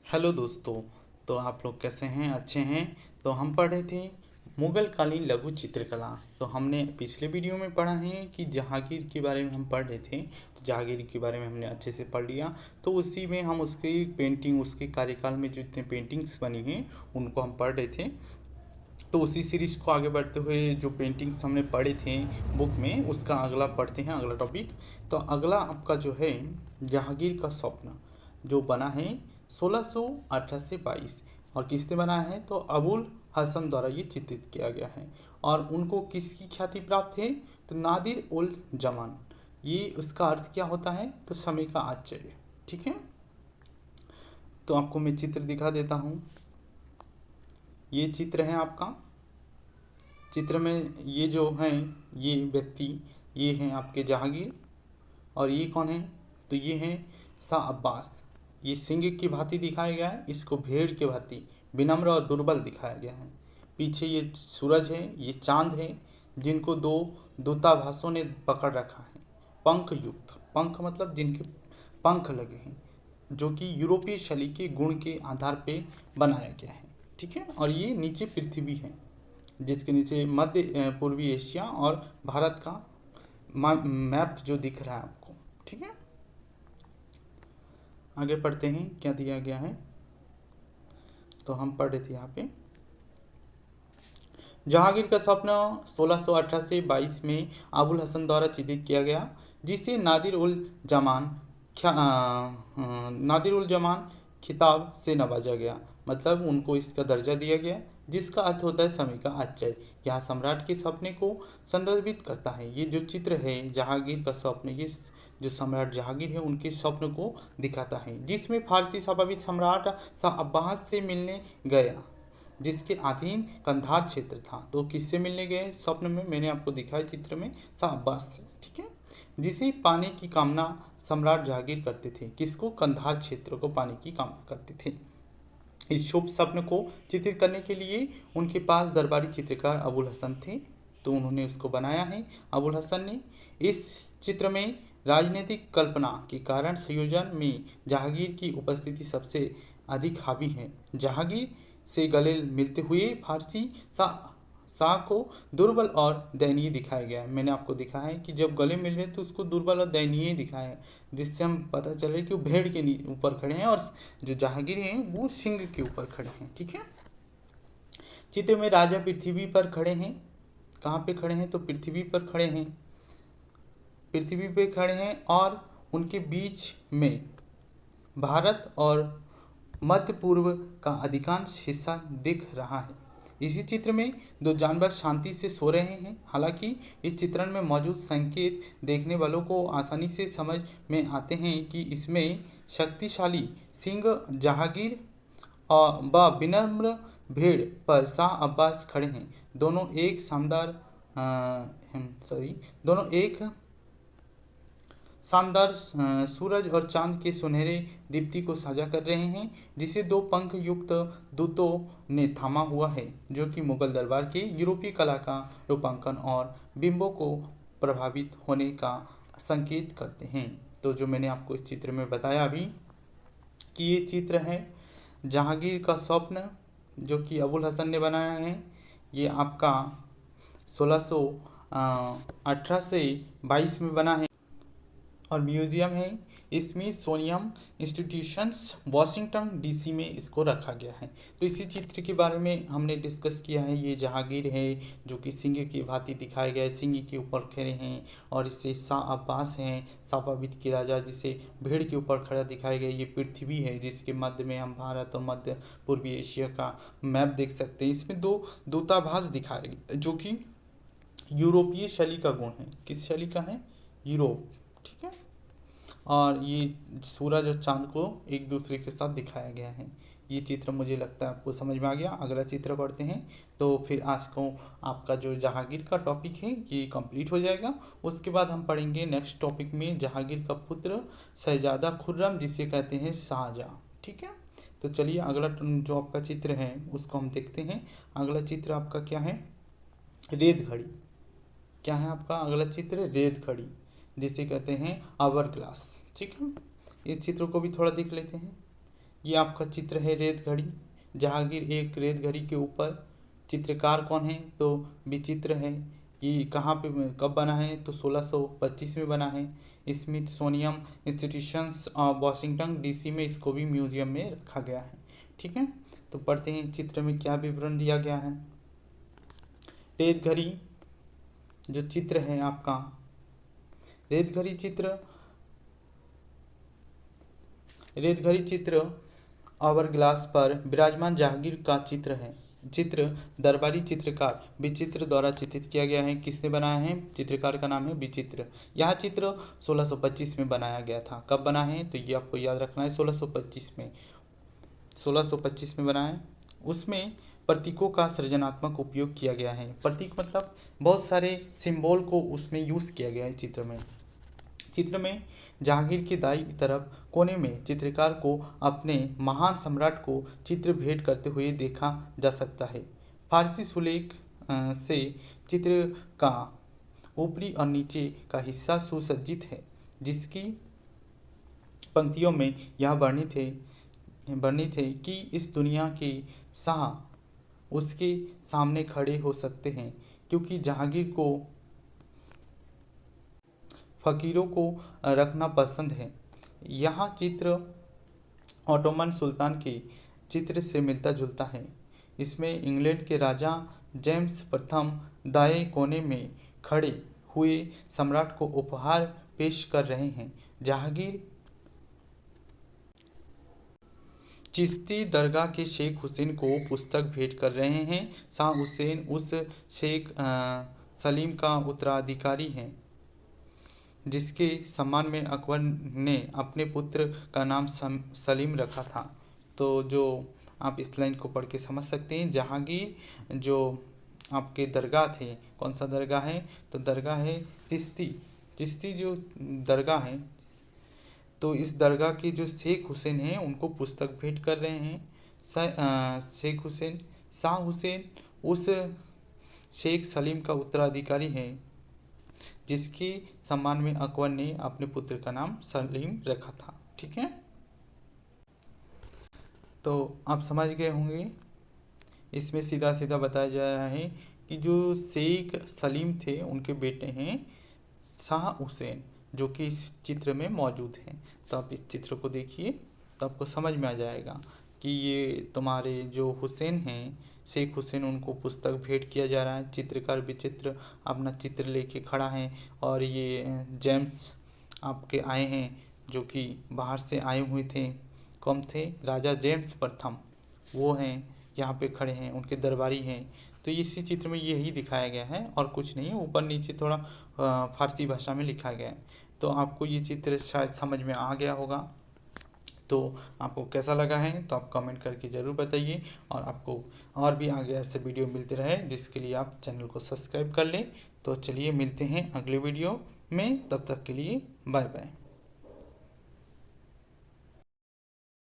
Hello दोस्तों। तो आप लोग कैसे हैं? अच्छे हैं। तो हम पढ़ रहे थे मुगल कालीन लघु चित्रकला। तो हमने पिछले वीडियो में पढ़ा है कि जहांगीर के बारे में हम पढ़ रहे थे। तो जहांगीर के बारे में हमने अच्छे से पढ़ लिया। तो उसी में हम उसकी पेंटिंग, उसके कार्यकाल में जो जितने पेंटिंग्स बनी हैं उनको हम पढ़ रहे थे। तो उसी सीरीज को आगे बढ़ते हुए जो पेंटिंग्स हमने पढ़े थे बुक में, उसका अगला पढ़ते हैं, अगला टॉपिक। तो अगला आपका जो है जहांगीर का स्वप्न, जो बना है 1618 से 22। और किसने बनाया है? तो अबुल हसन द्वारा ये चित्रित किया गया है। और उनको किसकी ख्याति प्राप्त है? तो नादिर उल जमान। ये उसका अर्थ क्या होता है? तो समय का आश्चर्य। ठीक है। तो आपको मैं चित्र दिखा देता हूँ। ये चित्र है आपका। चित्र में ये जो हैं, ये व्यक्ति, ये हैं आपके जहांगीर। और ये कौन है? तो ये हैं शाह अब्बास। ये सिंह की भांति दिखाया गया है, इसको भेड़ के भांति विनम्र और दुर्बल दिखाया गया है। पीछे ये सूरज है, ये चांद है, जिनको दो दूताभासों ने पकड़ रखा है, पंख युक्त। पंख मतलब जिनके पंख लगे हैं, जो कि यूरोपीय शैली के गुण के आधार पे बनाया गया है। ठीक है। और ये नीचे पृथ्वी है, जिसके नीचे मध्य पूर्वी एशिया और भारत का मैप जो दिख रहा है आपको। ठीक है। आगे पढ़ते हैं क्या दिया गया है। तो हम पढ़ रहे थे यहाँ पे जहांगीर का स्वप्न 1618 से 22 में अबुल हसन द्वारा चित्रित किया गया, जिसे नादिर उल जमान खिताब से नवाजा गया। मतलब उनको इसका दर्जा दिया गया, जिसका अर्थ होता है समय का आश्चर्य। यह सम्राट के सपने को संदर्भित करता है। ये जो चित्र है जहांगीर का स्वप्न, ये जो सम्राट जहांगीर है उनके स्वप्न को दिखाता है, जिसमें फारसी सफाविद सम्राट शाह अब्बास से मिलने गया, जिसके अधीन कंधार क्षेत्र था। तो किससे मिलने गए स्वप्न में? मैंने आपको दिखाया चित्र में, शाह अब्बास से। ठीक है। जिसे पाने की कामना सम्राट जहांगीर करते थे। किसको? कंधार क्षेत्र को पाने की कामना करते थे। इस शुभ स्वप्न को चित्रित करने के लिए उनके पास दरबारी चित्रकार अबुल हसन थे, तो उन्होंने उसको बनाया है अबुल हसन ने। इस चित्र में राजनीतिक कल्पना के कारण संयोजन में जहांगीर की उपस्थिति सबसे अधिक हावी है। जहांगीर से गले मिलते हुए फारसी शाह को दुर्बल और दयनीय दिखाया गया है। मैंने आपको दिखाया है कि जब गले मिल रहे तो उसको दुर्बल और दयनीय दिखाया है, जिससे हम पता चल रहा है कि वो भेड़ के ऊपर खड़े हैं और जो जहांगीर हैं वो सिंह के ऊपर खड़े हैं। ठीक है। चित्र में राजा पृथ्वी पर खड़े हैं। कहाँ पे खड़े हैं? तो पृथ्वी पर खड़े हैं। पृथ्वी पे खड़े हैं और उनके बीच में भारत और मध्य पूर्व का अधिकांश हिस्सा दिख रहा है। इसी चित्र में दो जानवर शांति से सो रहे हैं। हालांकि इस चित्रण में मौजूद संकेत देखने वालों को आसानी से समझ में आते हैं कि इसमें शक्तिशाली सिंह जहांगीर और विनम्र भेड़ पर शाह अब्बास खड़े हैं। दोनों एक शानदार सूरज और चांद के सुनहरे दीप्ति को साझा कर रहे हैं, जिसे दो पंख युक्त दूतों ने थामा हुआ है, जो कि मुगल दरबार के यूरोपीय कला का रूपांकन और बिंबों को प्रभावित होने का संकेत करते हैं। तो जो मैंने आपको इस चित्र में बताया अभी कि ये चित्र है जहांगीर का स्वप्न, जो कि अबुल हसन ने बनाया है। ये आपका 1618 से 22 में बना है और म्यूजियम है स्मिथसोनियन इंस्टीट्यूशंस वाशिंगटन डीसी में इसको रखा गया है। तो इसी चित्र के बारे में हमने डिस्कस किया है। ये जहांगीर है जो कि सिंह की भांति दिखाया गया है, सिंह के ऊपर खड़े हैं। और इससे शाह अब्बास हैं सफाविद के राजा, जिसे भेड़ के ऊपर खड़ा दिखाया गया। ये पृथ्वी है जिसके मध्य में हम भारत और मध्य पूर्वी एशिया का मैप देख सकते हैं। इसमें दो दूताभास दिखाए गए जो कि यूरोपीय शैली का गुण है। किस शैली का है? यूरोप। ठीक है। और ये सूरज और चांद को एक दूसरे के साथ दिखाया गया है। ये चित्र मुझे लगता है आपको समझ में आ गया। अगला चित्र पढ़ते हैं तो फिर आज को आपका जो जहांगीर का टॉपिक है ये कंप्लीट हो जाएगा। उसके बाद हम पढ़ेंगे नेक्स्ट टॉपिक में जहांगीर का पुत्र शहजादा खुर्रम, जिसे कहते हैं शाहजहां। ठीक है। तो चलिए अगला जो आपका चित्र है उसको हम देखते हैं। अगला चित्र आपका क्या है? रेत घड़ी। क्या है आपका अगला चित्र? रेत घड़ी, जिसे कहते हैं आवर ग्लास। ठीक है। इस चित्र को भी थोड़ा देख लेते हैं। ये आपका चित्र है रेत घड़ी। जहांगीर एक रेत घड़ी के ऊपर। चित्रकार कौन है? तो विचित्र है। ये कहाँ पे कब बना है? तो 1625 में बना है। स्मिथसोनियम इंस्टीट्यूशंस वाशिंगटन डीसी में इसको भी म्यूजियम में रखा गया है। ठीक है, तो पढ़ते हैं चित्र में क्या विवरण दिया गया है। रेत घड़ी जो चित्र है आपका, रेत घड़ी चित्र आवर ग्लास पर विराजमान जहांगीर का चित्र है। चित्र दरबारी चित्रकार विचित्र द्वारा चित्रित किया गया है। किसने बनाया है? चित्रकार का नाम है विचित्र। यह चित्र 1625 में बनाया गया था। कब बना है? तो ये आपको याद रखना है, 1625 में। 1625 में बना है। उसमें प्रतीकों का सृजनात्मक उपयोग किया गया है। प्रतीक मतलब बहुत सारे सिंबल को उसमें यूज किया गया है चित्र में। जहांगीर के दाईं तरफ कोने में चित्रकार को अपने महान सम्राट को चित्र भेंट करते हुए देखा जा सकता है। फारसी सुलेख से चित्र का ऊपरी और नीचे का हिस्सा सुसज्जित है, जिसकी पंक्तियों में यह वर्णित है कि इस दुनिया के शाह उसके सामने खड़े हो सकते हैं, क्योंकि जहांगीर को फकीरों को रखना पसंद है। यह चित्र ऑटोमन सुल्तान के चित्र से मिलता जुलता है। इसमें इंग्लैंड के राजा जेम्स प्रथम दाएं कोने में खड़े हुए सम्राट को उपहार पेश कर रहे हैं। जहांगीर चिश्ती दरगाह के शेख हुसैन को पुस्तक भेंट कर रहे हैं। शाह हुसैन उस शेख सलीम का उत्तराधिकारी हैं, जिसके सम्मान में अकबर ने अपने पुत्र का नाम सलीम रखा था। तो जो आप इस लाइन को पढ़ के समझ सकते हैं। जहांगीर जो आपके दरगाह थे, कौन सा दरगाह है? तो दरगाह है चिश्ती जो दरगाह है। तो इस दरगाह के जो शेख हुसैन हैं उनको पुस्तक भेंट कर रहे हैं। शेख हुसैन, शाह हुसैन उस शेख सलीम का उत्तराधिकारी है, जिसके सम्मान में अकबर ने अपने पुत्र का नाम सलीम रखा था। ठीक है, तो आप समझ गए होंगे। इसमें सीधा सीधा बताया जा रहा है कि जो शेख सलीम थे उनके बेटे हैं शाह हुसैन, जो कि इस चित्र में मौजूद हैं। तो आप इस चित्र को देखिए तो आपको समझ में आ जाएगा कि ये तुम्हारे जो हुसैन हैं, शेख हुसैन, उनको पुस्तक भेंट किया जा रहा है। चित्रकार विचित्र अपना चित्र लेके खड़ा है, और ये जेम्स आपके आए हैं, जो कि बाहर से आए हुए थे। कौन थे? राजा जेम्स प्रथम, वो हैं यहाँ पे खड़े हैं, उनके दरबारी हैं। तो इसी चित्र में यही दिखाया गया है और कुछ नहीं है। ऊपर नीचे थोड़ा फारसी भाषा में लिखा गया है। तो आपको ये चित्र शायद समझ में आ गया होगा। तो आपको कैसा लगा है तो आप कमेंट करके ज़रूर बताइए, और आपको और भी आगे ऐसे वीडियो मिलते रहे, जिसके लिए आप चैनल को सब्सक्राइब कर लें। तो चलिए मिलते हैं अगले वीडियो में, तब तक के लिए बाय बाय।